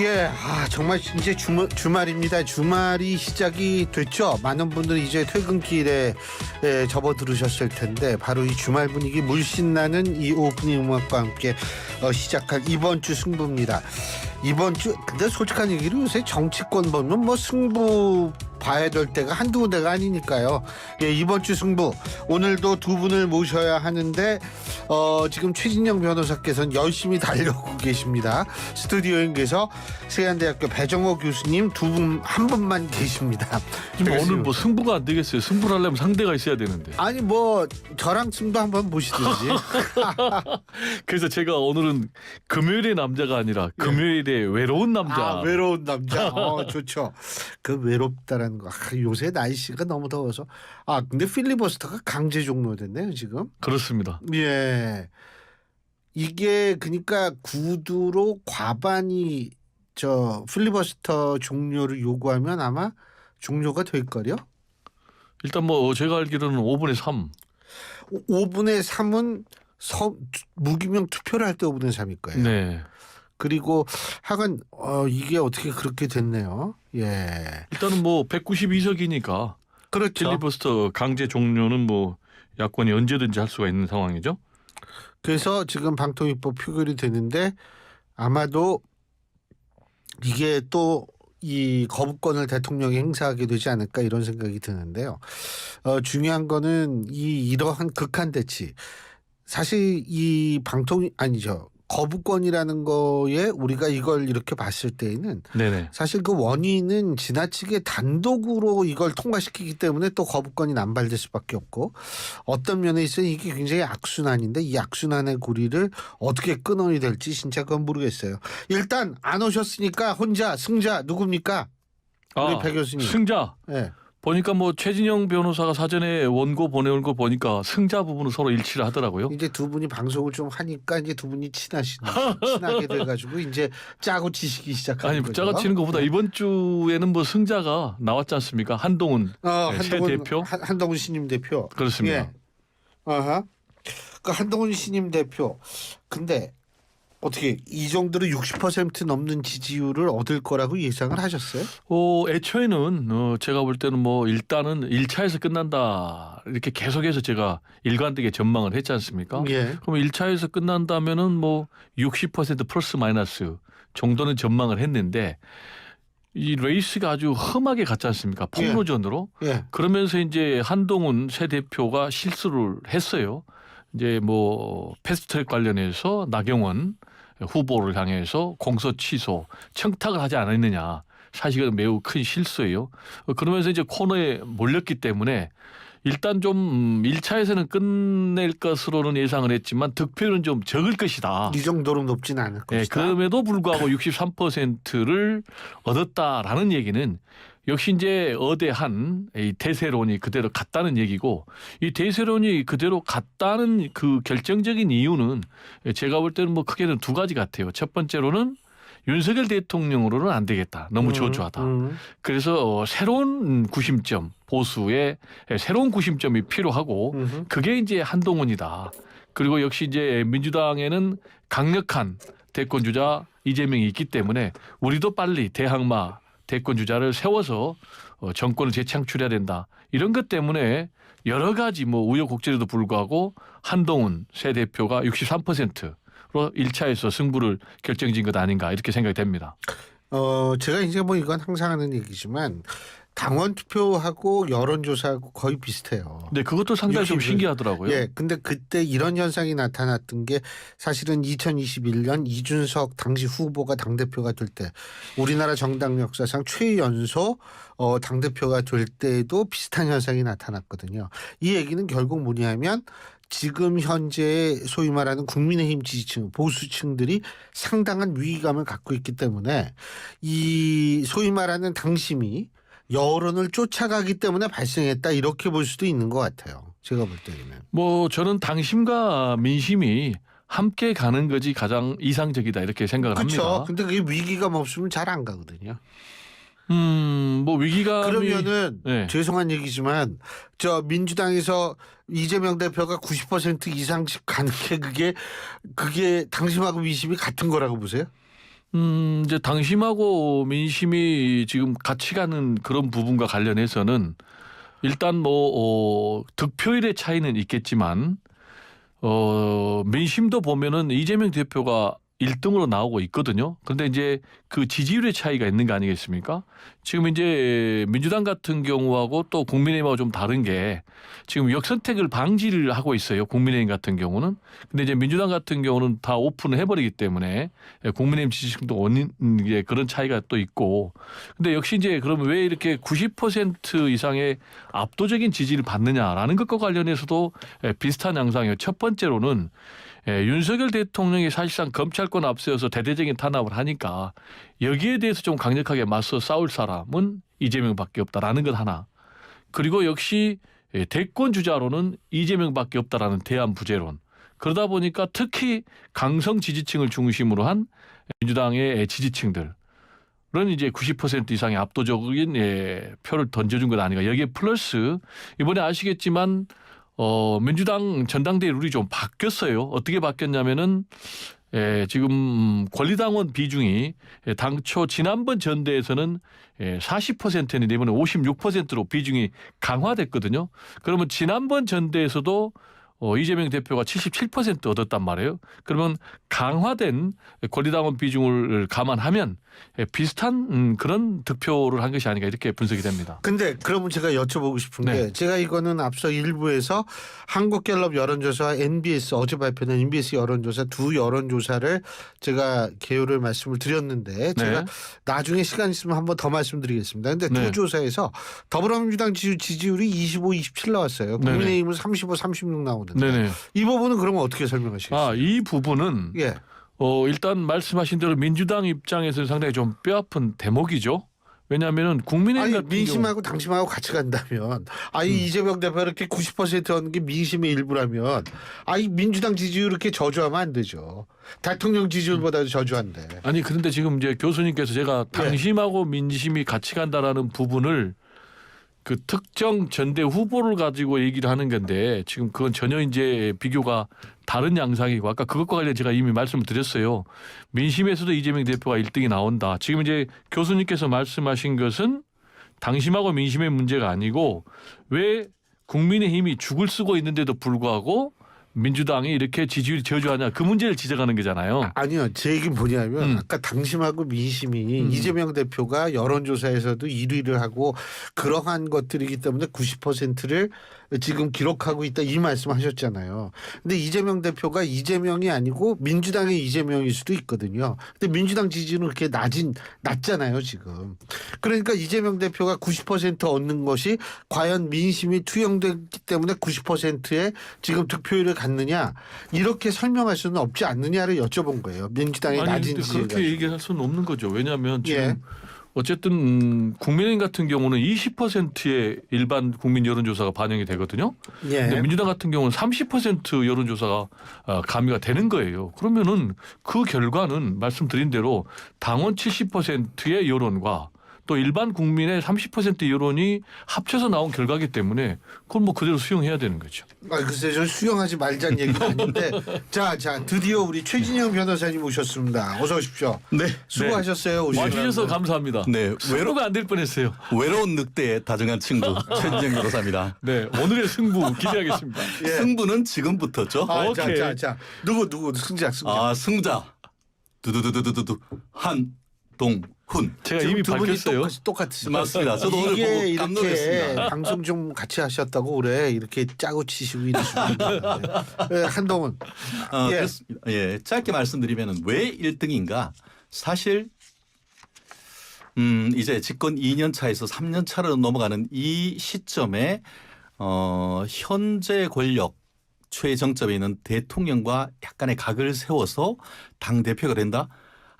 예, 정말 이제 주말입니다. 주말이 시작이 됐죠. 많은 분들이 이제 퇴근길에 접어들으셨을 텐데 바로 이 주말 분위기 물씬 나는 이 오프닝 음악과 함께 시작할 이번 주 승부입니다. 이번 주 근데 솔직한 얘기로 요새 정치권 보면 뭐 승부 봐야 될 때가 한두 군데가 아니니까요. 예, 이번 주 승부 오늘도 두 분을 모셔야 하는데 지금 최진영 변호사께서는 열심히 달려오고 계십니다. 스튜디오에서 세안대학교 배정호 교수님 한 분만 계십니다. 오늘 뭐 승부가 안 되겠어요. 승부를 하려면 상대가 있어야 되는데. 아니 뭐 저랑 승부 한번 보시든지. 그래서 제가 오늘은 금요일의 남자가 아니라 금요일의 외로운 남자. 외로운 남자. 좋죠. 그 외롭다라는 거. 요새 날씨가 너무 더워서. 근데 필리버스터가 강제 종료됐네요 지금. 그렇습니다. 예. 이게 그러니까 구두로 과반이 저 필리버스터 종료를 요구하면 아마 종료가 될 거요. 일단 뭐 제가 알기로는 5분의 3. 5분의 3은 무기명 투표를 할 때 5분의 3일 거예요. 네. 그리고 하여간 이게 어떻게 그렇게 됐네요. 예. 일단은 뭐 192석이니까 그렇죠. 필리버스터 강제 종료는 뭐 야권이 언제든지 할 수가 있는 상황이죠. 그래서 지금 방통위법 표결이 되는데 아마도 이게 또 이 거부권을 대통령이 행사하게 되지 않을까 이런 생각이 드는데요. 중요한 거는 이러한 극한 대치. 사실 이 거부권이라는 거에 우리가 이걸 이렇게 봤을 때에는 네네. 사실 그 원인은 지나치게 단독으로 이걸 통과시키기 때문에 또 거부권이 남발될 수밖에 없고 어떤 면에 있어서 이게 굉장히 악순환인데 이 악순환의 고리를 어떻게 끊어야 될지 진짜 그건 모르겠어요. 일단 안 오셨으니까 혼자 승자 누굽니까? 우리 배 교수님. 승자. 네. 보니까 뭐 최진영 변호사가 사전에 원고 보내온 거 보니까 승자 부분은 서로 일치를 하더라고요. 이제 두 분이 방송을 좀 하니까 이제 두 분이 친하게 돼가지고 이제 짜고 치시기 시작하는 거죠. 짜고 치는 것보다 이번 주에는 뭐 승자가 나왔지 않습니까? 한동훈 새 대표. 한동훈 신임 대표. 그렇습니다. 예. 그 한동훈 신임 대표. 근데 어떻게 이 정도로 60% 넘는 지지율을 얻을 거라고 예상을 하셨어요? 애초에는 제가 볼 때는 뭐 일단은 1차에서 끝난다 이렇게 계속해서 제가 일관되게 전망을 했지 않습니까? 예. 그럼 1차에서 끝난다면은 뭐 60% 플러스 마이너스 정도는 전망을 했는데 이 레이스가 아주 험하게 갔지 않습니까? 폭로전으로. 예. 그러면서 이제 한동훈 새 대표가 실수를 했어요. 이제 뭐 패스트트랙 관련해서 나경원 후보를 향해서 공소 취소 청탁을 하지 않았느냐. 사실은 매우 큰 실수예요. 그러면서 이제 코너에 몰렸기 때문에 일단 좀 1차에서는 끝낼 것으로는 예상을 했지만 득표율은 좀 적을 것이다. 이 정도로 높지는 않을 것이다. 그럼에도 불구하고 63%를 얻었다라는 얘기는 역시 이제 어대한 이 대세론이 그대로 갔다는 얘기고 이 대세론이 그대로 갔다는 그 결정적인 이유는 제가 볼 때는 뭐 크게는 두 가지 같아요. 첫 번째로는 윤석열 대통령으로는 안 되겠다. 너무 저조하다. 그래서 새로운 구심점, 보수의 새로운 구심점이 필요하고 그게 이제 한동훈이다. 그리고 역시 이제 민주당에는 강력한 대권 주자 이재명이 있기 때문에 우리도 빨리 대항마 대권 주자를 세워서 정권을 재창출해야 된다. 이런 것 때문에 여러 가지 뭐 우여곡절에도 불구하고 한동훈 새 대표가 63%로 1차에서 승부를 결정진 것 아닌가 이렇게 생각이 됩니다. 제가 이제 뭐 이건 항상 하는 얘기지만 당원 투표하고 여론조사하고 거의 비슷해요. 네, 그것도 상당히 좀 신기하더라고요. 예, 근데 그때 이런 현상이 나타났던 게 사실은 2021년 이준석 당시 후보가 당대표가 될 때 우리나라 정당 역사상 최연소 당대표가 될 때에도 비슷한 현상이 나타났거든요. 이 얘기는 결국 뭐냐면 지금 현재 소위 말하는 국민의힘 지지층, 보수층들이 상당한 위기감을 갖고 있기 때문에 이 소위 말하는 당심이 여론을 쫓아가기 때문에 발생했다 이렇게 볼 수도 있는 것 같아요. 제가 볼 때는. 뭐 저는 당심과 민심이 함께 가는 것이 가장 이상적이다 이렇게 생각을 그렇죠. 합니다. 근데 그게 위기감 없으면 잘 안 가거든요. 뭐 위기감이 그러면은 네. 죄송한 얘기지만 저 민주당에서 이재명 대표가 90% 이상씩 가는 게 그게 당심하고 민심이 같은 거라고 보세요? 이제 당심하고 민심이 지금 같이 가는 그런 부분과 관련해서는 일단 득표율의 차이는 있겠지만 민심도 보면은 이재명 대표가 1등으로 나오고 있거든요. 그런데 이제 그 지지율의 차이가 있는 거 아니겠습니까? 지금 이제 민주당 같은 경우하고 또 국민의힘하고 좀 다른 게 지금 역선택을 방지를 하고 있어요. 국민의힘 같은 경우는. 근데 이제 민주당 같은 경우는 다 오픈을 해버리기 때문에 국민의힘 지지층도 원인 그런 차이가 또 있고. 근데 역시 이제 그러면 왜 이렇게 90% 이상의 압도적인 지지를 받느냐라는 것과 관련해서도 비슷한 양상이에요. 첫 번째로는 윤석열 대통령이 사실상 검찰권 앞세워서 대대적인 탄압을 하니까 여기에 대해서 좀 강력하게 맞서 싸울 사람은 이재명밖에 없다라는 것 하나. 그리고 역시 대권 주자로는 이재명밖에 없다라는 대안 부재론. 그러다 보니까 특히 강성 지지층을 중심으로 한 민주당의 지지층들. 는 이제 90% 이상의 압도적인 표를 던져준 것 아닌가. 여기에 플러스 이번에 아시겠지만 민주당 전당대회 룰이 좀 바뀌었어요. 어떻게 바뀌었냐면은 지금 권리당원 비중이 당초 지난번 전대에서는 40%였는데 이번에 56%로 비중이 강화됐거든요. 그러면 지난번 전대에서도 이재명 대표가 77% 얻었단 말이에요. 그러면 강화된 권리당원 비중을 감안하면 비슷한 그런 득표를 한 것이 아닌가 이렇게 분석이 됩니다. 근데 그러면 제가 여쭤보고 싶은 게 제가 이거는 앞서 일부에서 한국갤럽 여론조사와 NBS 어제 발표된 NBS 여론조사 두 여론조사를 제가 개요를 말씀을 드렸는데 제가 나중에 시간 있으면 한번 더 말씀드리겠습니다. 근데 두 조사에서 더불어민주당 지지율이 25, 27 나왔어요. 국민의힘은 35, 36 나오는데 이 부분은 그러면 어떻게 설명하시겠어요? 이 부분은 일단 말씀하신 대로 민주당 입장에서는 상당히 좀 뼈아픈 대목이죠. 왜냐하면 국민의힘 같은 민심하고 당심하고 같이 간다면 이재명 대표 이렇게 90% 얻는 게 민심의 일부라면 민주당 지지율 이렇게 저주하면 안 되죠. 대통령 지지율보다도 저주한데. 아니 그런데 지금 이제 교수님께서 제가 당심하고 민심이 같이 간다라는 부분을 그 특정 전대 후보를 가지고 얘기를 하는 건데 지금 그건 전혀 이제 비교가 다른 양상이고 아까 그것과 관련 제가 이미 말씀을 드렸어요. 민심에서도 이재명 대표가 1등이 나온다. 지금 이제 교수님께서 말씀하신 것은 당심하고 민심의 문제가 아니고 왜 국민의힘이 죽을 쓰고 있는데도 불구하고 민주당이 이렇게 지지율이 저조하냐 그 문제를 지적하는 거잖아요. 아니요. 제 얘기는 뭐냐면 아까 당심하고 민심이 이재명 대표가 여론조사에서도 1위를 하고 그러한 것들이기 때문에 90%를 지금 기록하고 있다 이 말씀하셨잖아요. 근데 이재명 대표가 이재명이 아니고 민주당의 이재명일 수도 있거든요. 근데 민주당 지지율은 그렇게 낮잖아요 지금. 그러니까 이재명 대표가 90% 얻는 것이 과연 민심이 투영됐기 때문에 90%의 지금 득표율을 갖느냐 이렇게 설명할 수는 없지 않느냐를 여쭤본 거예요. 민주당의 낮은 지지율. 그렇게 얘기할 수는 없는 거죠. 왜냐하면 지금 어쨌든 국민의힘 같은 경우는 20%의 일반 국민 여론조사가 반영이 되거든요. 근데 민주당 같은 경우는 30% 여론조사가 가미가 되는 거예요. 그러면은 그 결과는 말씀드린 대로 당원 70%의 여론과 또 일반 국민의 30% 여론이 합쳐서 나온 결과이기 때문에 그건 뭐 그대로 수용해야 되는 거죠. 글쎄 저 수용하지 말자는 얘기가 아닌데 자 드디어 우리 최진영 변호사님 오셨습니다. 어서 오십시오. 네. 수고하셨어요. 와주셔서 감사합니다. 네. 승부가 안 될 뻔했어요. 외로운 늑대의 다정한 친구 최진영 변호사입니다. 네. 오늘의 승부 기대하겠습니다. 승부는 지금부터죠. 자 누구 승자. 승자 두두두두두두 한동훈. 제가 이미 밝혔어요. 똑같이 맞습니다. 저도 오늘 보고 깜놀했습니다. 방송 좀 같이 하셨다고 그래 이렇게 짜고 치시고 이러시는데 한동훈. 그렇습니다. 짧게 말씀드리면 왜 1등인가? 사실 이제 집권 2년 차에서 3년 차로 넘어가는 이 시점에 현재 권력 최정점에 있는 대통령과 약간의 각을 세워서 당 대표가 된다.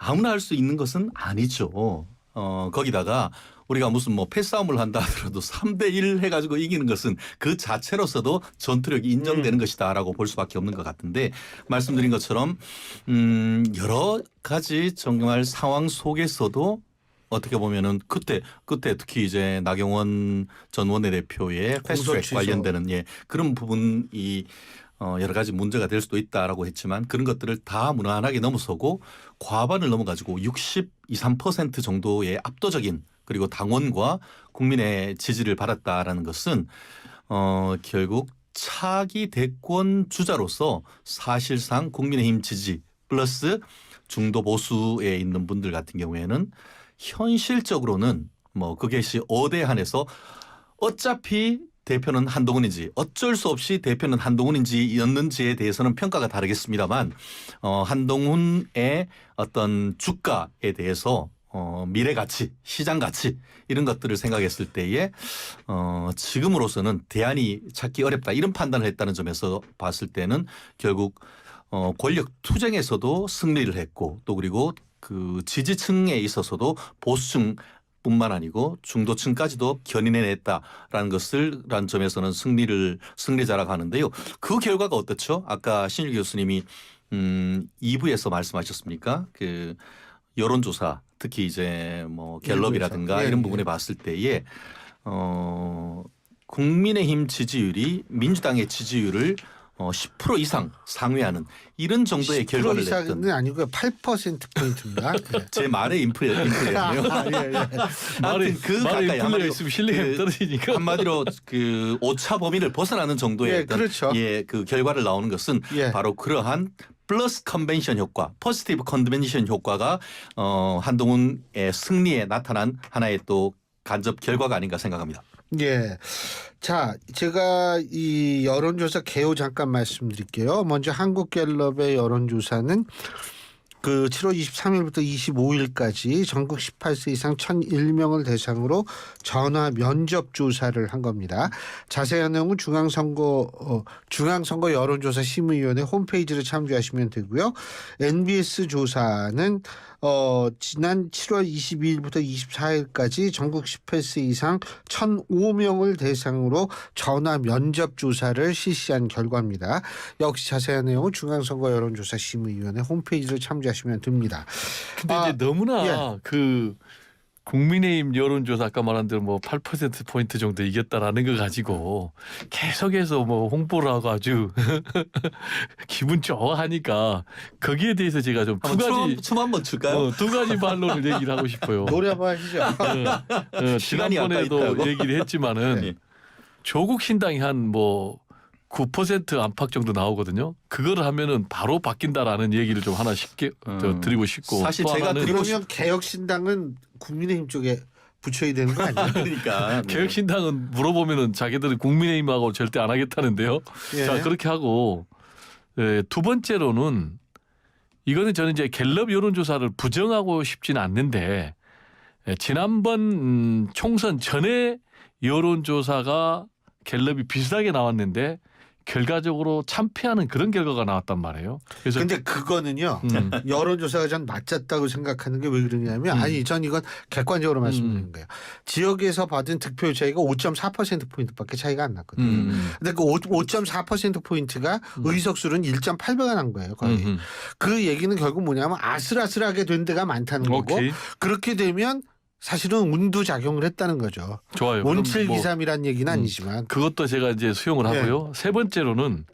아무나 할 수 있는 것은 아니죠. 거기다가 우리가 무슨 패싸움을 한다 하더라도 3대1 해가지고 이기는 것은 그 자체로서도 전투력이 인정되는 것이다라고 볼 수밖에 없는 것 같은데 말씀드린 것처럼 여러 가지 정말 상황 속에서도 어떻게 보면은 그때 특히 이제 나경원 전 원내대표의 패스트트랙 관련되는 그런 부분이 여러 가지 문제가 될 수도 있다라고 했지만 그런 것들을 다 무난하게 넘어서고 과반을 넘어가지고 63% 정도의 압도적인 그리고 당원과 국민의 지지를 받았다라는 것은 결국 차기 대권 주자로서 사실상 국민의힘 지지 플러스 중도 보수에 있는 분들 같은 경우에는 현실적으로는 뭐 그것이 어대 한해서 어차피 대표는 한동훈인지 어쩔 수 없이 대표는 한동훈인지였는지에 대해서는 평가가 다르겠습니다만 한동훈의 어떤 주가에 대해서 미래 가치, 시장 가치 이런 것들을 생각했을 때에 지금으로서는 대안이 찾기 어렵다 이런 판단을 했다는 점에서 봤을 때는 결국 권력 투쟁에서도 승리를 했고 또 그리고 그 지지층에 있어서도 보수층 뿐만 아니고 중도층까지도 견인해냈다라는 것을라는 점에서는 승리자라고 하는데요. 그 결과가 어떻죠? 아까 신일 교수님이 2부에서 말씀하셨습니까? 그 여론조사 특히 이제 뭐 갤럽이라든가 이런 부분에 봤을 때에 국민의힘 지지율이 민주당의 지지율을 10% 이상 상회하는 이런 정도의 결과를 10% 이상은 냈던 아니고요. 8%포인트입니다. 제 말의 인플레였네요. 말에 그 말에 가까이 인플레가 있으면 신뢰감이 떨어지니까. 한마디로 그 오차 범위를 벗어나는 정도의 예, 어떤 그렇죠. 그 결과를 나오는 것은 예. 바로 그러한 플러스 컨벤션 효과, 포지티브 컨벤션 효과가 한동훈의 승리에 나타난 하나의 또 간접 결과가 아닌가 생각합니다. 예. 자, 제가 이 여론조사 개요 잠깐 말씀드릴게요. 먼저 한국갤럽의 여론조사는 그 7월 23일부터 25일까지 전국 18세 이상 1,001명을 대상으로 전화 면접 조사를 한 겁니다. 자세한 내용은 중앙선거 여론조사 심의위원회 홈페이지를 참조하시면 되고요. NBS 조사는 지난 7월 22일부터 24일까지 전국 18세 이상 1,005명을 대상으로 전화 면접 조사를 실시한 결과입니다. 역시 자세한 내용은 중앙선거 여론조사 심의위원회 홈페이지를 참조하시면 됩니다. 근데 이제 너무나 예. 그 국민의힘 여론조사 아까 말한 대로 뭐 8%포인트 정도 이겼다라는 거 가지고 계속해서 뭐 홍보를 하고 아주 기분 좋아하니까 거기에 대해서 제가 좀 두 가지 춤 한번 출까요? 두 가지 반론을 얘기를 하고 싶어요. 노래 한번 하시죠. 시간이 아까 지난번에도 있다고? 얘기를 했지만은 네. 조국 신당이 한 뭐 9% 안팎 정도 나오거든요. 그거를 하면은 바로 바뀐다라는 얘기를 좀 하나 쉽게 드리고 싶고 사실 또 제가 하나는 드리고 그러면 개혁신당은 국민의힘 쪽에 붙여야 되는 거 아니에요? 그러니까 개혁신당은 물어보면은 자기들은 국민의힘하고 절대 안 하겠다는데요. 예. 자 그렇게 하고 두 번째로는 이거는 저는 이제 갤럽 여론조사를 부정하고 싶지는 않는데 지난번 총선 전에 여론조사가 갤럽이 비슷하게 나왔는데 결과적으로 참패하는 그런 결과가 나왔단 말이에요. 그래서 근데 그거는요. 음. 여론조사가 전 맞았다고 생각하는 게 왜 그러냐면 아니 전 이건 객관적으로 말씀드리는 거예요. 지역에서 받은 득표 차이가 5.4%포인트밖에 차이가 안 났거든요. 근데 그 5.4%포인트가 의석수는 1.8배가 난 거예요. 거의. 그 얘기는 결국 뭐냐면 아슬아슬하게 된 데가 많다는 거고 오케이. 그렇게 되면 사실은 운도 작용을 했다는 거죠. 좋아요. 그럼 뭐 1723이란 얘기는 아니지만 그것도 제가 이제 수용을 하고요. 세 번째로는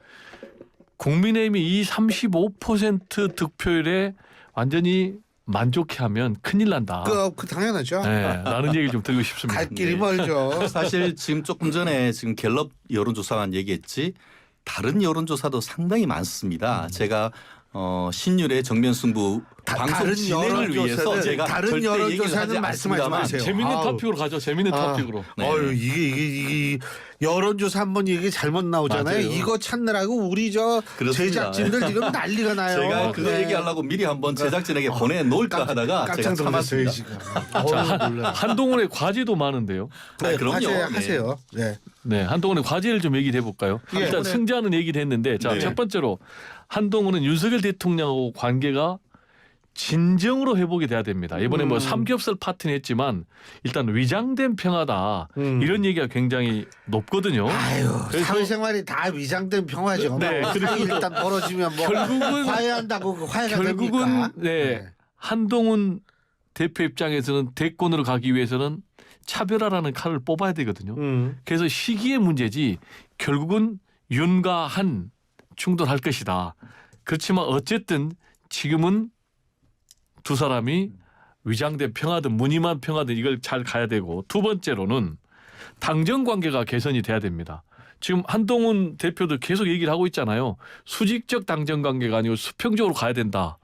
국민의힘이 이 35% 득표율에 완전히 만족해하면 큰일 난다. 그 당연하죠. 네, 라는 얘기를 좀 드리고 싶습니다. 갈 길이 네. 멀죠. 사실 지금 조금 전에 지금 갤럽 여론조사만 얘기했지 다른 여론조사도 상당히 많습니다. 제가 신율의 정면 승부 방송 다른 진행을 위해서 여론조사는- 제가 다른 절대 얘기를 하지 여론조사는 말씀하지 않습니다만 마세요. 재밌는 아우. 토픽으로 가죠. 재밌는 토픽으로. 네. 어유 이게 여론조사 한번 얘기 잘못 나오잖아요. 맞아요. 이거 찾느라고 우리 저 그렇습니다. 제작진들 지금 난리가 나요. 제가 그거 네. 얘기하려고 미리 한번 제작진에게 보내놓을까 하다가 제가 깜짝 놀랐어요 참았습니다. 지금. 놀라요. 한동훈의 과제도 많은데요. 네, 그럼요. 하세요. 네. 네, 한동훈의 과제를 좀 얘기해 볼까요? 예. 일단 승자는 얘기를 했는데 자, 네. 첫 번째로 한동훈은 윤석열 대통령하고 관계가 진정으로 회복이 돼야 됩니다. 이번에 뭐 삼겹살 파티는 했지만 일단 위장된 평화다. 이런 얘기가 굉장히 높거든요. 아유 그래서- 사회생활이 다 위장된 평화죠. 네, 뭐 그리고 일단 벌어지면 뭐 결국은 화해한다고 그 화해가 결국은 됩니까? 네, 한동훈 대표 입장에서는 대권으로 가기 위해서는 차별화라는 칼을 뽑아야 되거든요. 그래서 시기의 문제지 결국은 윤과 한 충돌할 것이다. 그렇지만 어쨌든 지금은 두 사람이 위장된 평화든 무늬만 평화든 이걸 잘 가야 되고, 두 번째로는 당정 관계가 개선이 돼야 됩니다. 지금 한동훈 대표도 계속 얘기를 하고 있잖아요. 수직적 당정 관계가 아니고 수평적으로 가야 된다.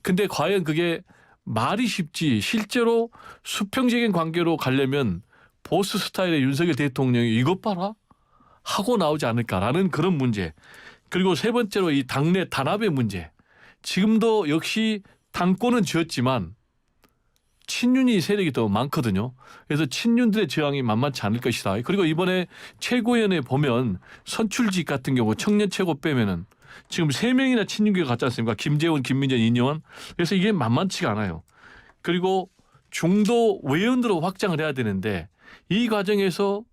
근데 과연 그게 말이 쉽지 실제로 수평적인 관계로 가려면 보스 스타일의 윤석열 대통령이 이것 봐라 하고 나오지 않을까라는 그런 문제. 그리고 세 번째로 이 당내 단합의 문제. 지금도 역시 당권은 쥐었지만 친윤이 세력이 더 많거든요. 그래서 친윤들의 저항이 만만치 않을 것이다. 그리고 이번에 최고위원회 보면 선출직 같은 경우 청년 최고 빼면은 지금 3명이나 친윤계가 갔지 않습니까? 김재원, 김민전, 이념환. 그래서 이게 만만치가 않아요. 그리고 중도 외연으로 확장을 해야 되는데 이 과정에서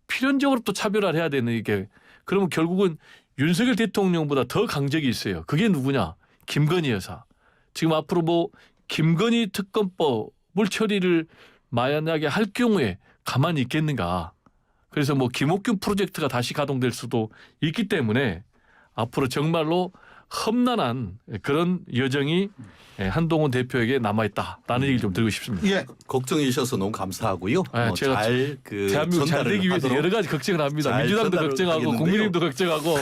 필연적으로 또 차별화를 해야 되는 이게, 그러면 결국은 윤석열 대통령보다 더 강적이 있어요. 그게 누구냐? 김건희 여사. 지금 앞으로 뭐 김건희 특검법을 처리를 만약에 할 경우에 가만히 있겠는가. 그래서 뭐 김옥균 프로젝트가 다시 가동될 수도 있기 때문에 앞으로 정말로 험난한 그런 여정이 한동훈 대표에게 남아있다라는 얘기를 좀 드리고 싶습니다. 예. 걱정해 주셔서 너무 감사하고요. 제가 잘그 대한민국 잘 되기 위해서 여러 가지 걱정을 합니다. 잘 민주당도 전달을 걱정하고 하겠는데요. 국민의힘도 걱정하고.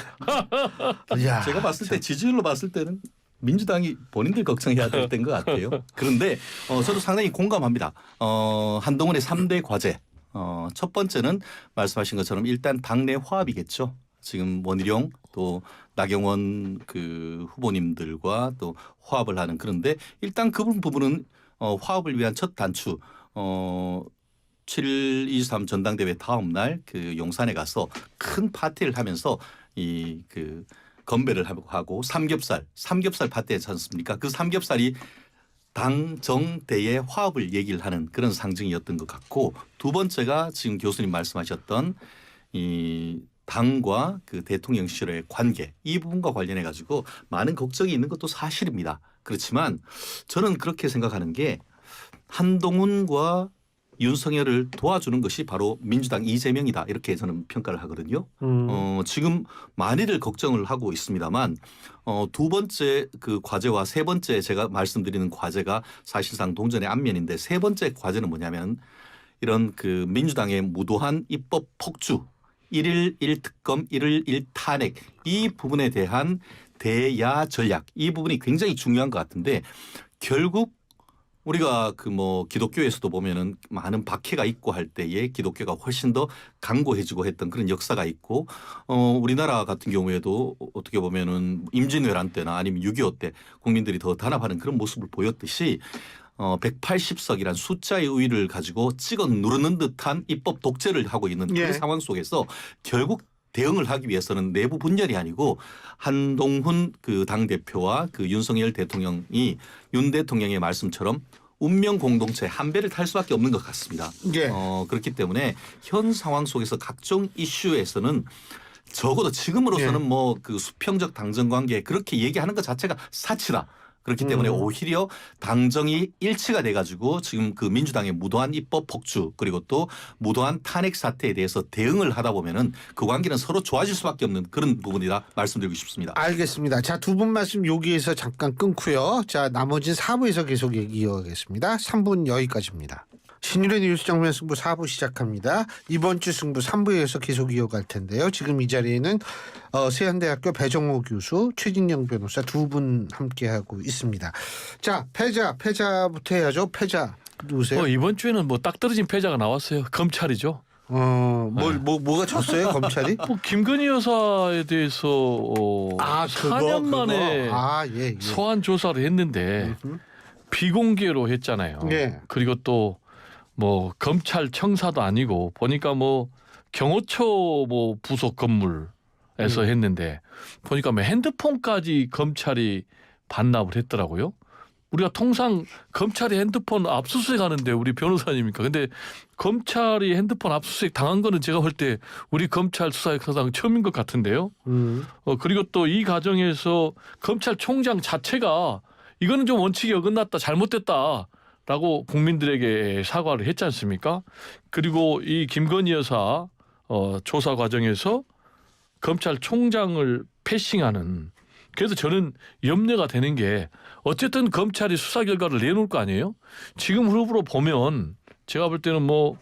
야, 제가 봤을 때 지지율로 봤을 때는 민주당이 본인들 걱정해야 될 때인 것 같아요. 그런데 저도 상당히 공감합니다. 한동훈의 3대 과제. 첫 번째는 말씀하신 것처럼 일단 당내 화합이겠죠. 지금 원희룡 또 나경원 그 후보님들과 또 화합을 하는, 그런데 일단 그 부분은 화합을 위한 첫 단추 7.23 전당대회 다음 날 그 용산에 가서 큰 파티를 하면서 이 그 건배를 하고 삼겹살 파티했지 않습니까? 그 삼겹살이 당정대의 화합을 얘기를 하는 그런 상징이었던 것 같고, 두 번째가 지금 교수님 말씀하셨던 이 당과 그 대통령실의 관계, 이 부분과 관련해 가지고 많은 걱정이 있는 것도 사실입니다. 그렇지만 저는 그렇게 생각하는 게 한동훈과 윤석열을 도와주는 것이 바로 민주당 이재명이다, 이렇게 저는 평가를 하거든요. 지금 많이들 걱정을 하고 있습니다만 두 번째 그 과제와 세 번째 제가 말씀드리는 과제가 사실상 동전의 앞면인데, 세 번째 과제는 뭐냐면 이런 그 민주당의 무도한 입법 폭주, 1일 1특검, 1일 1탄핵, 이 부분에 대한 대야 전략, 이 부분이 굉장히 중요한 것 같은데, 결국 우리가 그 뭐 기독교에서도 보면은 많은 박해가 있고 할 때에 기독교가 훨씬 더 강고해지고 했던 그런 역사가 있고, 우리나라 같은 경우에도 어떻게 보면은 임진왜란 때나 아니면 6.25 때 국민들이 더 단합하는 그런 모습을 보였듯이 180석이란 숫자의 우위를 가지고 찍어 누르는 듯한 입법 독재를 하고 있는 그런 예. 상황 속에서 결국 대응을 하기 위해서는 내부 분열이 아니고 한동훈 그 당대표와 그 윤석열 대통령이 윤 대통령의 말씀처럼 운명 공동체 한 배를 탈 수밖에 없는 것 같습니다. 예. 그렇기 때문에 현 상황 속에서 각종 이슈에서는 적어도 지금으로서는 예. 뭐 그 수평적 당정 관계 그렇게 얘기하는 것 자체가 사치다. 그렇기 때문에 오히려 당정이 일치가 돼가지고 지금 그 민주당의 무도한 입법 폭주, 그리고 또 무도한 탄핵 사태에 대해서 대응을 하다 보면은 그 관계는 서로 좋아질 수밖에 없는 그런 부분이라 말씀드리고 싶습니다. 알겠습니다. 자, 두 분 말씀 여기에서 잠깐 끊고요. 자, 나머지는 4부에서 계속 얘기 이어가겠습니다. 3부는 여기까지입니다. 신율의 뉴스 정면 승부 4부 시작합니다. 이번 주 승부 3부에서 계속 이어갈 텐데요. 지금 이 자리에는 세한대학교 배정호 교수, 최진영 변호사 두 분 함께하고 있습니다. 자, 패자부터 해야죠. 패자 누구세요? 이번 주에는 뭐 딱 떨어진 패자가 나왔어요. 검찰이죠. 뭐가 졌어요, 검찰이? 뭐 김건희 여사에 대해서 4년 만에 예. 소환 조사를 했는데 비공개로 했잖아요. 예. 그리고 또 뭐 검찰 청사도 아니고 보니까 뭐 경호처 뭐 부속 건물에서 했는데 보니까 뭐 핸드폰까지 검찰이 반납을 했더라고요. 우리가 통상 검찰이 핸드폰 압수수색 하는데 우리 변호사님입니까? 근데 검찰이 핸드폰 압수수색 당한 거는 제가 볼 때 우리 검찰 수사 역사상 처음인 것 같은데요. 그리고 또 이 과정에서 검찰총장 자체가 이거는 좀 원칙에 어긋났다, 잘못됐다. 라고 국민들에게 사과를 했지 않습니까? 그리고 이 김건희 여사 조사 과정에서 검찰총장을 패싱하는. 그래서 저는 염려가 되는 게 어쨌든 검찰이 수사 결과를 내놓을 거 아니에요. 지금 흐름으로 보면 제가 볼 때는 뭐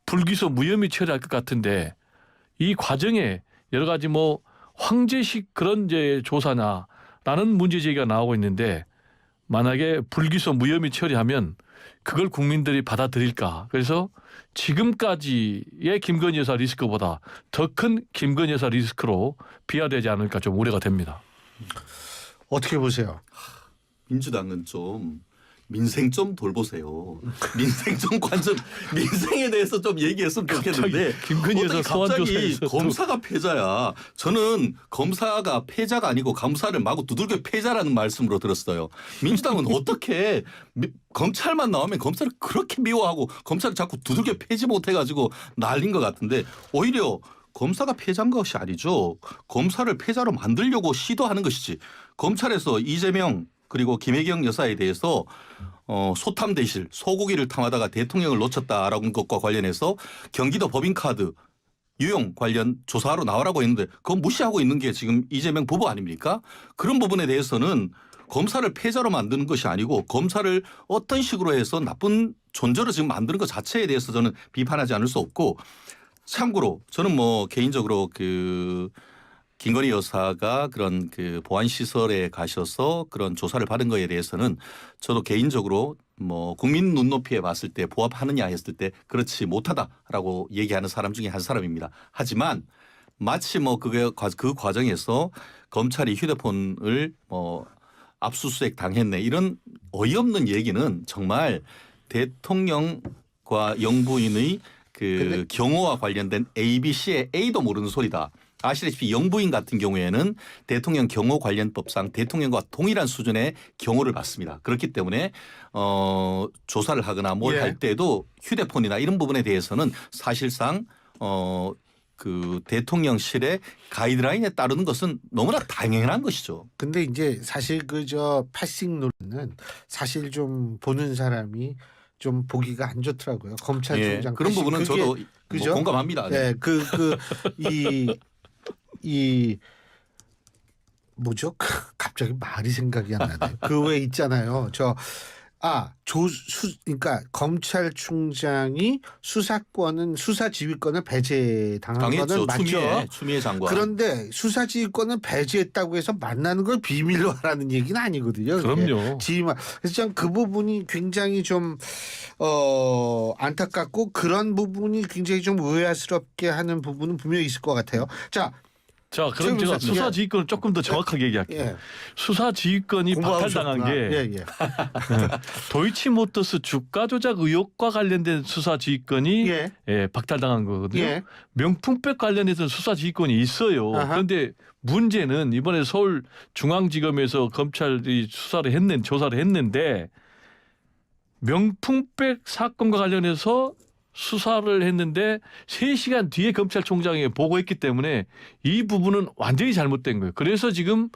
불기소 무혐의 처리할 것 같은데 이 과정에 여러 가지 뭐 황제식 그런 이제 조사냐라는 문제 제기가 나오고 있는데 만약에 불기소 무혐의 처리하면 그걸 국민들이 받아들일까. 그래서 지금까지의 김건희 여사 리스크보다 더 큰 김건희 여사 리스크로 비화되지 않을까 좀 우려가 됩니다. 어떻게 보세요? 민주당은 좀 민생 좀 돌보세요. 민생 좀 관점, 민생에 대해서 좀 얘기했으면 좋겠는데 김건희 여사 소환 갑자기 조사에서 검사가 패자야. 저는 검사가 패자가 아니고 검사를 마구 두들겨 패자라는 말씀으로 들었어요. 민주당은 어떻게 검찰만 나오면 검사를 그렇게 미워하고 검사를 자꾸 두들겨 패지 못해가지고 난린 것 같은데 오히려 검사가 패자인 것이 아니죠. 검사를 패자로 만들려고 시도하는 것이지. 검찰에서 이재명 그리고 김혜경 여사에 대해서 소탐대실 소고기를 탐하다가 대통령을 놓쳤다라는 것과 관련해서 경기도 법인카드 유용 관련 조사하러 나오라고 했는데 그건 무시하고 있는 게 지금 이재명 부부 아닙니까? 그런 부분에 대해서는 검사를 패자로 만드는 것이 아니고 검사를 어떤 식으로 해서 나쁜 존재로 지금 만드는 것 자체에 대해서 저는 비판하지 않을 수 없고 참고로 저는 뭐 개인적으로 김건희 여사가 그런 보안 시설에 가셔서 그런 조사를 받은 거에 대해서는 저도 개인적으로 뭐 국민 눈높이에 봤을 때 부합하느냐 했을 때 그렇지 못하다라고 얘기하는 사람 중에 한 사람입니다. 하지만 마치 뭐 그 과정에서 검찰이 휴대폰을 뭐 압수수색 당했네 이런 어이없는 얘기는 정말 대통령과 영부인의 경호와 관련된 ABC의 A도 모르는 소리다. 아시다시피 영부인 같은 경우에는 대통령 경호 관련법상 대통령과 동일한 수준의 경호를 받습니다. 그렇기 때문에 조사를 하거나 뭘 할 때도 휴대폰이나 이런 부분에 대해서는 사실상 대통령실의 가이드라인에 따르는 것은 너무나 당연한 것이죠. 근데 이제 사실 패싱 논은 사실 좀 보는 사람이 좀 보기가 안 좋더라고요. 검찰총장 그런 패싱. 부분은 저도 그죠? 공감합니다. 네, 뭐죠? 갑자기 말이 생각이 안 나네. 그 왜 있잖아요. 그러니까 검찰총장이 수사지휘권을 배제당한 거는 맞죠. 추미애 장관. 그런데 수사지휘권을 배제했다고 해서 만나는 걸 비밀로 하라는 얘기는 아니거든요. 그럼요. 그래서 전 그 부분이 굉장히 좀 안타깝고 그런 부분이 굉장히 좀 의아스럽게 하는 부분은 분명히 있을 것 같아요. 자, 그럼 제가 수사지휘권을 조금 더 정확하게 얘기할게요. 예. 수사지휘권이 박탈당한 게 도이치모터스 주가 조작 의혹과 관련된 수사지휘권이 박탈당한 거거든요. 명품백 관련해서 수사지휘권이 있어요. 그런데 문제는 이번에 서울중앙지검에서 검찰이 조사를 했는데 명품백 사건과 관련해서 수사를 했는데 3시간 뒤에 검찰총장에 보고했기 때문에 이 부분은 완전히 잘못된 거예요. 그래서 지금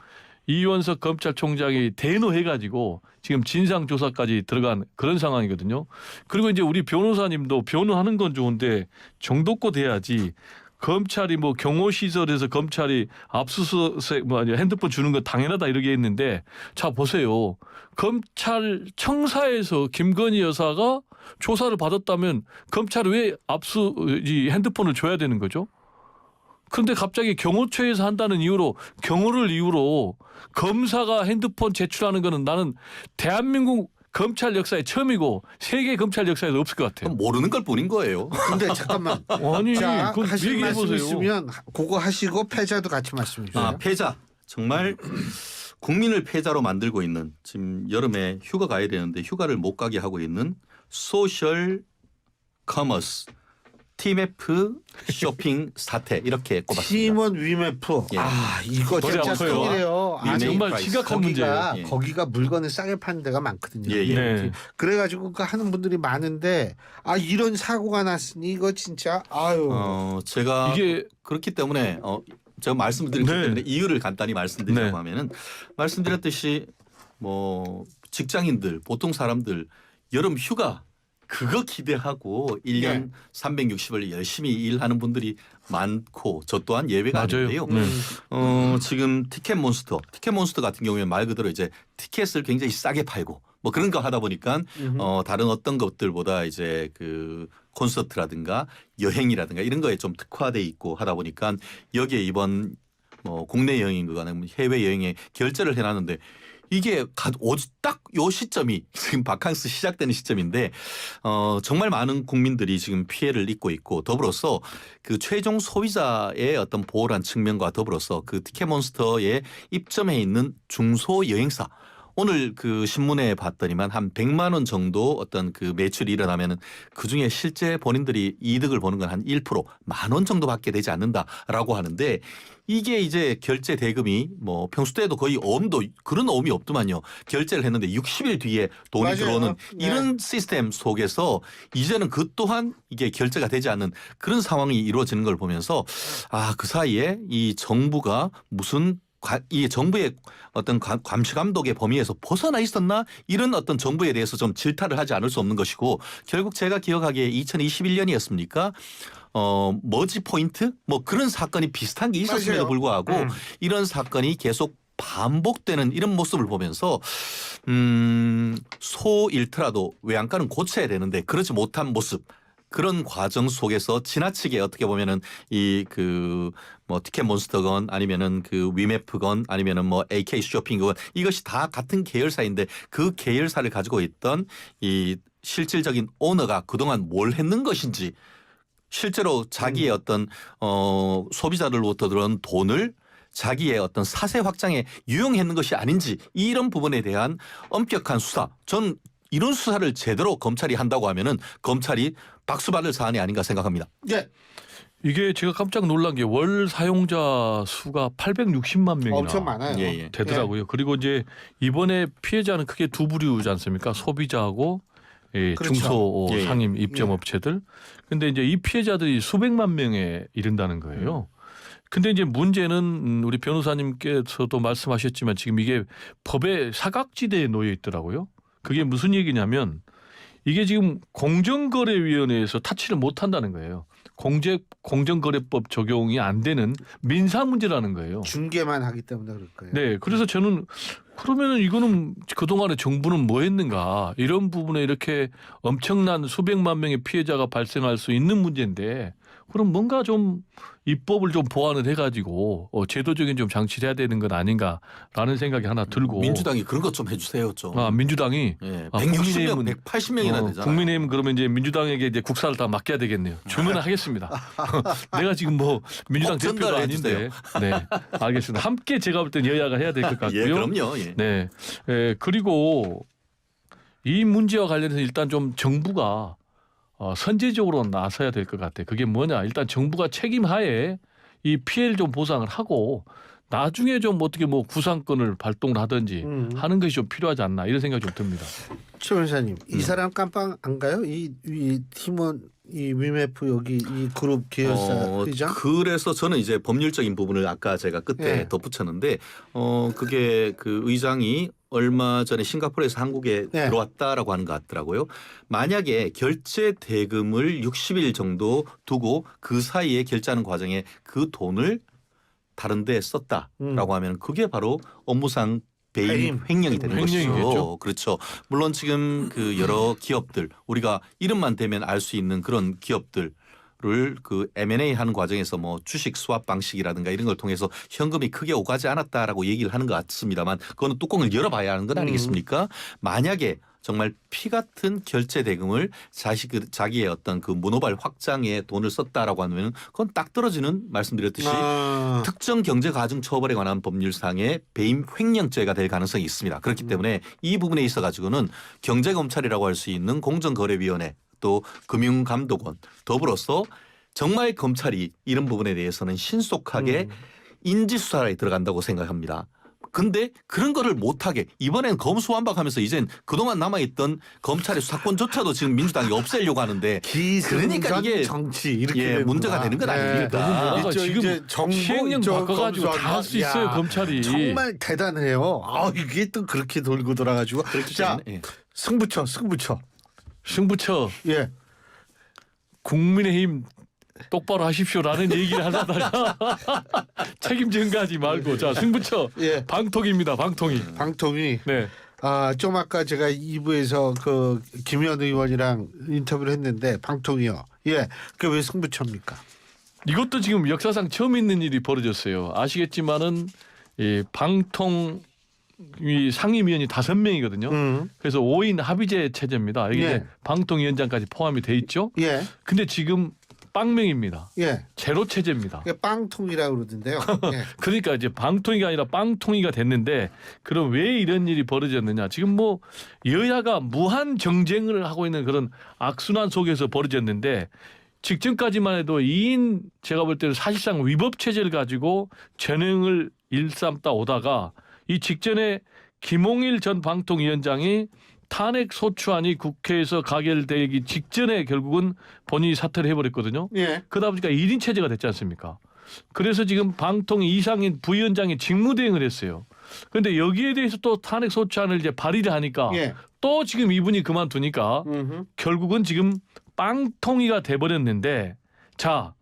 이원석 검찰총장이 대노해가지고 지금 진상조사까지 들어간 그런 상황이거든요. 그리고 이제 우리 변호사님도 변호하는 건 좋은데 정도껏 돼야지 검찰이 뭐 경호시설에서 검찰이 압수수색 핸드폰 주는 거 당연하다 이렇게 했는데 자 보세요. 검찰청사에서 김건희 여사가 조사를 받았다면 검찰이 왜 핸드폰을 줘야 되는 거죠? 그런데 갑자기 경호처에서 한다는 이유로 경호를 이유로 검사가 핸드폰 제출하는 거는 나는 대한민국 검찰 역사에 처음이고 세계 검찰 역사에도 없을 것 같아요. 모르는 걸 뿐인 거예요. 근데 잠깐만. 아니, 하실 말씀 있으면 그거 하시고 패자도 같이 말씀해 주세요. 패자. 정말 국민을 패자로 만들고 있는 지금 여름에 휴가 가야 되는데 휴가를 못 가게 하고 있는 소셜 커머스 TMF 쇼핑 사태 이렇게 꼽았습니다. 팀원 위메프. 이거 진짜 큰일이에요. 정말 심각한 문제예요. 거기가 물건을 싸게 파는 데가 많거든요. 그래가지고 하는 분들이 많은데 이런 사고가 났으니 이거 진짜 제가 이게 그렇기 때문에 제가 말씀드렸기 때문에 이유를 간단히 말씀드리려고 하면은 말씀드렸듯이 뭐 직장인들 보통 사람들 여름 휴가 그거 기대하고 1년 360을 열심히 일하는 분들이 많고 저 또한 예외가 맞아요. 아닌데요. 네. 지금 티켓몬스터 같은 경우에 말 그대로 이제 티켓을 굉장히 싸게 팔고 뭐 그런 거 하다 보니까 다른 어떤 것들보다 이제 그 콘서트라든가 여행이라든가 이런 거에 좀 특화돼 있고 하다 보니까 여기에 이번 뭐 국내 여행인 거나 해외 여행에 결제를 해놨는데 이게 딱 요 시점이 지금 바캉스 시작되는 시점인데 정말 많은 국민들이 지금 피해를 입고 있고 더불어서 그 최종 소비자의 어떤 보호란 측면과 더불어서 그 티켓몬스터에 입점해 있는 중소 여행사 오늘 그 신문에 봤더니만 한 100만 원 정도 어떤 그 매출이 일어나면은 그 중에 실제 본인들이 이득을 보는 건 한 1%, 10,000원 정도밖에 되지 않는다라고 하는데 이게 이제 결제 대금이 뭐 평소 때도 거의 그런 어음이 없더만요. 결제를 했는데 60일 뒤에 돈이 맞아요. 들어오는 네. 이런 시스템 속에서 이제는 그 또한 이게 결제가 되지 않는 그런 상황이 이루어지는 걸 보면서 그 사이에 이 정부가 무슨 이 정부의 어떤 감시 감독의 범위에서 벗어나 있었나 이런 어떤 정부에 대해서 좀 질타를 하지 않을 수 없는 것이고 결국 제가 기억하기에 2021년이었습니까? 머지 포인트 뭐 그런 사건이 비슷한 게 있었음에도 맞아요. 불구하고 이런 사건이 계속 반복되는 이런 모습을 보면서 소일트라도 외양간은 고쳐야 되는데 그렇지 못한 모습 그런 과정 속에서 지나치게 어떻게 보면은 이 그 뭐 티켓몬스터건 아니면은 그 위메프건 아니면은 뭐 AK 쇼핑건 이것이 다 같은 계열사인데 그 계열사를 가지고 있던 이 실질적인 오너가 그동안 뭘 했는 것인지 실제로 자기의 어떤 소비자들로부터 들어온 돈을 자기의 어떤 사세 확장에 유용했는 것이 아닌지 이런 부분에 대한 엄격한 수사 전 이런 수사를 제대로 검찰이 한다고 하면은 검찰이 박수 받을 사안이 아닌가 생각합니다. 예. 이게 제가 깜짝 놀란 게 월 사용자 수가 860만 명이나 엄청 많아요. 예. 되더라고요. 그리고 이제 이번에 피해자는 크게 두 부류지 않습니까? 소비자하고 그렇죠. 중소 예. 상임 입점업체들. 근데 이제 이 피해자들이 수백만 명에 이른다는 거예요. 근데 이제 문제는 우리 변호사님께서도 말씀하셨지만 지금 이게 법의 사각지대에 놓여 있더라고요. 그게 무슨 얘기냐면 이게 지금 공정거래위원회에서 타치를 못 한다는 거예요. 공정거래법 적용이 안 되는 민사 문제라는 거예요. 중개만 하기 때문에 그럴 거예요. 네, 그래서 저는 그러면은 이거는 그동안에 정부는 뭐 했는가 이런 부분에 이렇게 엄청난 수백만 명의 피해자가 발생할 수 있는 문제인데 그럼 뭔가 좀 입법을 좀 보완을 해가지고 제도적인 좀 장치를 해야 되는 건 아닌가라는 생각이 하나 들고 민주당이 그런 것 좀 해주세요 좀. 민주당이 예, 국민의힘은 160명, 180명이나 되잖아요. 국민의힘 그러면 이제 민주당에게 이제 국사를 다 맡겨야 되겠네요. 주문을 하겠습니다. 내가 지금 뭐 민주당 꼭 대표도 전달해 아닌데, 네, 알겠습니다. 함께 제가 볼 땐 여야가 해야 될 것 같고요. 예, 그럼요. 예. 네, 그리고 이 문제와 관련해서 일단 좀 정부가 선제적으로 나서야 될 것 같아요. 그게 뭐냐? 일단 정부가 책임하에 이 피해를 좀 보상을 하고 나중에 좀 어떻게 뭐 구상권을 발동을 하든지 하는 것이 좀 필요하지 않나 이런 생각이 좀 듭니다. 최 변호사님, 이 사람 깜빵 안 가요? 이 팀원 이 위메프 여기 이 그룹 계열사 회장? 그래서 저는 이제 법률적인 부분을 아까 제가 끝에 예. 덧붙였는데 그게 그 의장이 얼마 전에 싱가포르에서 한국에 네. 들어왔다라고 하는 것 같더라고요. 만약에 결제 대금을 60일 정도 두고 그 사이에 결제하는 과정에 그 돈을 다른 데 썼다라고 하면 그게 바로 업무상 배임 횡령이 되는 횡령이겠죠. 것이죠. 그렇죠. 물론 지금 그 여러 기업들 우리가 이름만 대면 알 수 있는 그런 기업들 를 그 M&A 하는 과정에서 뭐 주식 수합 방식이라든가 이런 걸 통해서 현금이 크게 오가지 않았다라고 얘기를 하는 것 같습니다만 그거는 뚜껑을 열어봐야 하는 건 아니겠습니까? 만약에 정말 피 같은 결제 대금을 자기의 어떤 그 모노발 확장에 돈을 썼다라고 하면 그건 딱 떨어지는 말씀드렸듯이 특정 경제가중 처벌에 관한 법률상의 배임 횡령죄가 될 가능성이 있습니다. 그렇기 때문에 이 부분에 있어 가지고는 경제검찰이라고 할 수 있는 공정거래위원회 또 금융감독원 더불어서 정말 검찰이 이런 부분에 대해서는 신속하게 인지수사에 들어간다고 생각합니다. 근데 그런 거를 못하게 이번엔 검수완박하면서 이젠 그동안 남아있던 검찰의 수사권조차도 지금 민주당이 없애려고 하는데 그러니까 이게 정치 이렇게 문제가 되는 건 아닙니까? 너무 이쪽 지금 이제 정부, 시행령 이쪽 바꿔가지고 다 할 수 있어요 야, 검찰이. 정말 대단해요. 이게 또 그렇게 돌고 돌아가지고 그렇기 자 때문에, 예. 승부처 승부처 예. 국민의힘 똑바로 하십시오라는 얘기를 하다가 책임 전가하지 말고 자 승부처 예. 방통입니다. 방통위. 방통위. 네. 좀 아까 제가 2부에서 그 김현 의원이랑 인터뷰를 했는데 방통위요. 예. 그게 왜 승부처입니까? 이것도 지금 역사상 처음 있는 일이 벌어졌어요. 아시겠지만은 이 방통위 상임위원이 5명이거든요. 그래서 5인 합의제 체제입니다. 여기 예. 이제 방통위원장까지 포함이 돼 있죠. 예. 근데 지금 빵명입니다. 예. 제로 체제입니다. 그게 빵통이라고 그러던데요. 예. 그러니까 이제 방통위가 아니라 빵통위가 됐는데 그럼 왜 이런 일이 벌어졌느냐? 지금 뭐 여야가 무한 정쟁을 하고 있는 그런 악순환 속에서 벌어졌는데 직전까지만 해도 2인 제가 볼 때는 사실상 위법 체제를 가지고 전횡을 일삼다 오다가 이 직전에 김홍일 전 방통위원장이 탄핵 소추안이 국회에서 가결되기 직전에 결국은 본인이 사퇴를 해버렸거든요. 예. 그러다 보니까 1인 체제가 됐지 않습니까? 그래서 지금 방통위 이상인 부위원장이 직무대행을 했어요. 그런데 여기에 대해서 또 탄핵 소추안을 이제 발의를 하니까 예. 또 지금 이분이 그만두니까 결국은 지금 빵통위가 돼버렸는데 자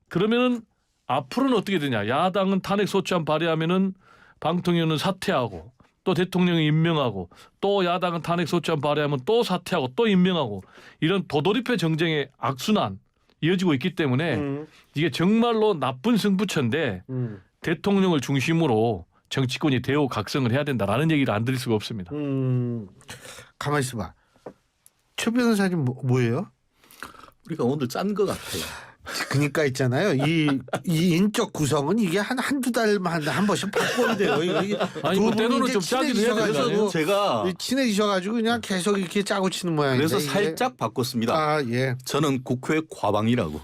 그러면은 앞으로는 어떻게 되냐? 야당은 탄핵 소추안 발의하면은 방통위원은 사퇴하고 또 대통령이 임명하고 또 야당은 탄핵 소추안 발의하면 또 사퇴하고 또 임명하고 이런 도돌이표 정쟁의 악순환 이어지고 있기 때문에 이게 정말로 나쁜 승부처인데 대통령을 중심으로 정치권이 대우 각성을 해야 된다라는 얘기를 안 드릴 수가 없습니다. 가만히 있어봐. 최 변호사님 뭐예요? 우리가 오늘 짠 것 같아요. 그러니까 있잖아요. 이 인적 구성은 이게 한두 달만 한 번씩 바꿔야 돼요. 이게 아니 두 뭐 분이 때로는 이제 좀 짜기도 해야 친해지셔가지고 되잖아요. 제가 친해지셔가지고 그냥 계속 이렇게 짜고 치는 모양인데. 그래서 이게. 살짝 바꿨습니다. 아 예. 저는 국회 과방이라고.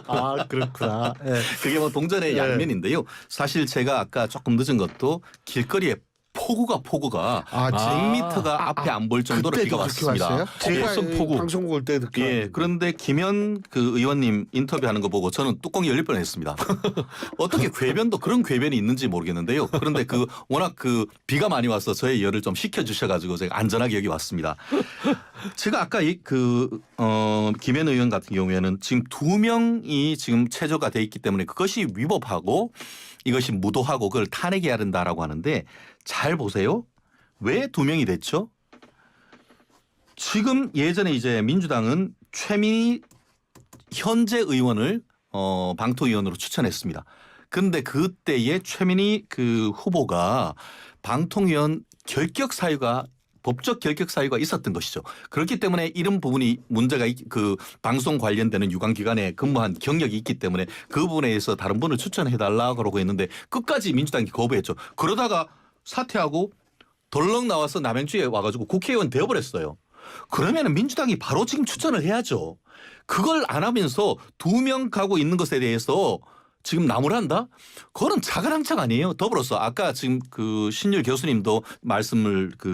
아 그렇구나. 예. 그게 뭐 동전의 예. 양면인데요. 사실 제가 아까 조금 늦은 것도 길거리에 폭우가 100m가 앞에 안 보일 정도로 비가 왔습니다. 제가 폭우성 폭우. 방송 볼 때 듣게. 예, 그런데 김현 그 의원님 인터뷰하는 거 보고 저는 뚜껑이 열릴 뻔했습니다. 어떻게 궤변도 그런 궤변이 있는지 모르겠는데요. 그런데 그 워낙 그 비가 많이 와서 저의 열을 좀 식혀주셔가지고 제가 안전하게 여기 왔습니다. 제가 아까 김현 의원 같은 경우에는 지금 2명이 지금 체조가 돼 있기 때문에 그것이 위법하고 이것이 무도하고 그걸 탄핵해야 된다라고 하는데 잘 보세요. 왜 2명이 됐죠? 지금 예전에 이제 민주당은 최민희 현재 의원을 방통위원으로 추천했습니다. 그런데 그때의 최민희 그 후보가 방통위원 법적 결격 사유가 있었던 것이죠. 그렇기 때문에 이런 부분이 문제가 그 방송 관련되는 유관기관에 근무한 경력이 있기 때문에 그 부분에 대해서 다른 분을 추천해달라고 그러고 했는데 끝까지 민주당이 거부했죠. 그러다가 사퇴하고 덜렁 나와서 남양주에 와가지고 국회의원 되어버렸어요. 그러면 민주당이 바로 지금 추천을 해야죠. 그걸 안 하면서 2명 가고 있는 것에 대해서 지금 나무란다? 그거는 자가랑착 아니에요. 더불어서 아까 지금 그 신율 교수님도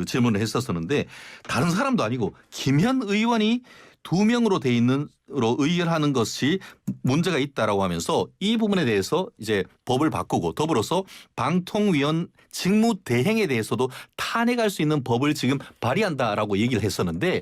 질문을 했었었는데 다른 사람도 아니고 김현 의원이 2명으로 돼 있는 으로 의결하는 것이 문제가 있다라고 하면서 이 부분에 대해서 이제 법을 바꾸고 더불어서 방통위원 직무 대행에 대해서도 탄핵할 수 있는 법을 지금 발의한다라고 얘기를 했었는데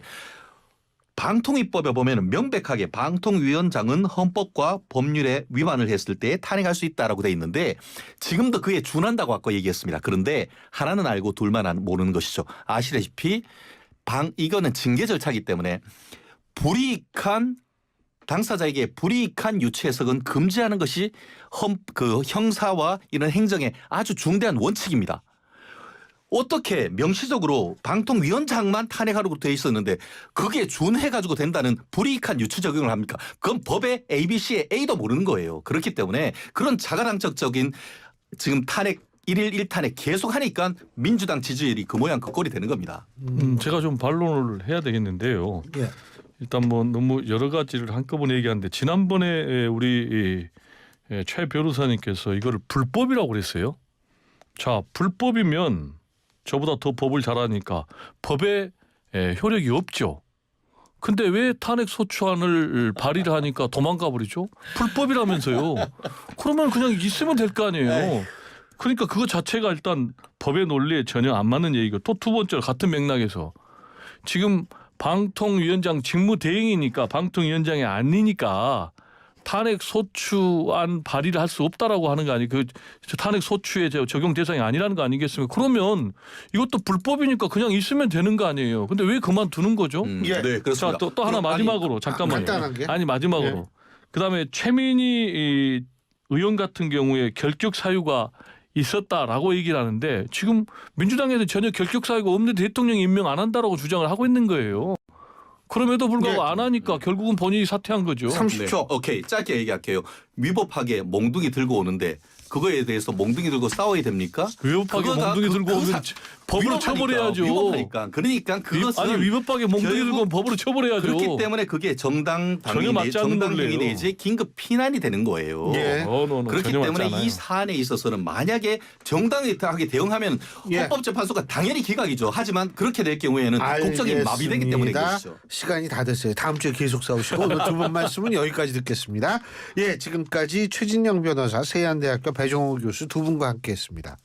방통위법에 보면 명백하게 방통위원장은 헌법과 법률에 위반을 했을 때 탄핵할 수 있다라고 돼 있는데 지금도 그에 준한다고 아까 얘기했습니다. 그런데 하나는 알고 둘만 모르는 것이죠. 아시다시피 이거는 징계 절차이기 때문에 당사자에게 불이익한 유치 해석은 금지하는 것이 형사와 이런 행정의 아주 중대한 원칙입니다. 어떻게 명시적으로 방통위원장만 탄핵하라고 돼 있었는데 그게 준해가지고 된다는 불이익한 유치 적용을 합니까? 그건 법의 ABC의 A도 모르는 거예요. 그렇기 때문에 그런 자가당착적인 지금 탄핵 1일 1탄핵 계속 하니까 민주당 지지율이 그 모양 그 꼴이 되는 겁니다. 제가 좀 반론을 해야 되겠는데요. 예. 일단 뭐 너무 여러 가지를 한꺼번에 얘기하는데 지난번에 우리 최 변호사님께서 이거를 불법이라고 그랬어요. 자, 불법이면 저보다 더 법을 잘하니까 법에 효력이 없죠. 근데 왜 탄핵 소추안을 발의를 하니까 도망가 버리죠? 불법이라면서요. 그러면 그냥 있으면 될 거 아니에요. 그러니까 그거 자체가 일단 법의 논리에 전혀 안 맞는 얘기고 또 두 번째로 같은 맥락에서 지금 방통위원장 직무대행이니까 방통위원장이 아니니까 탄핵 소추안 발의를 할 수 없다라고 하는 거 아니 그 탄핵 소추의 적용 대상이 아니라는 거 아니겠습니까? 그러면 이것도 불법이니까 그냥 있으면 되는 거 아니에요. 근데 왜 그만두는 거죠? 예. 네, 그렇습니다. 자, 또 하나 마지막으로 잠깐만요. 간단하게. 아니 마지막으로. 예. 그다음에 최민희 이 의원 같은 경우에 결격 사유가 있었다라고 얘기를 하는데 지금 민주당에서 전혀 결격 사유가 없는 대통령이 임명 안 한다라고 주장을 하고 있는 거예요. 그럼에도 불구하고 네. 안 하니까 결국은 본인이 사퇴한 거죠. 30초. 오케이. 짧게 얘기할게요. 위법하게 몽둥이 들고 오는데 그거에 대해서 몽둥이 들고 싸워야 됩니까? 위법하게 그거가 몽둥이 들고 오면 법으로 처벌해야죠. 위법하니까. 그러니까 그것은 아니 위법하게 몽둥이 들고 결국 오면 법으로 처벌해야죠. 그렇기 때문에 그게 정당 전혀 맞지 않는 정당 논리예요. 행위 내지 긴급 피난이 되는 거예요. 예. 그렇기 전혀 맞지 때문에 않아요. 이 사안에 있어서는 만약에 정당하게 대응하면 예. 헌법재판소가 당연히 기각이죠. 하지만 그렇게 될 경우에는 국정이 마비되기 때문에 그렇죠. 시간이 다 됐어요. 다음 주에 계속 싸우시고 오늘 두 분 말씀은 여기까지 듣겠습니다. 예, 지금까지 최진영 변호사, 세안대학교 배종호 교수 두 분과 함께했습니다.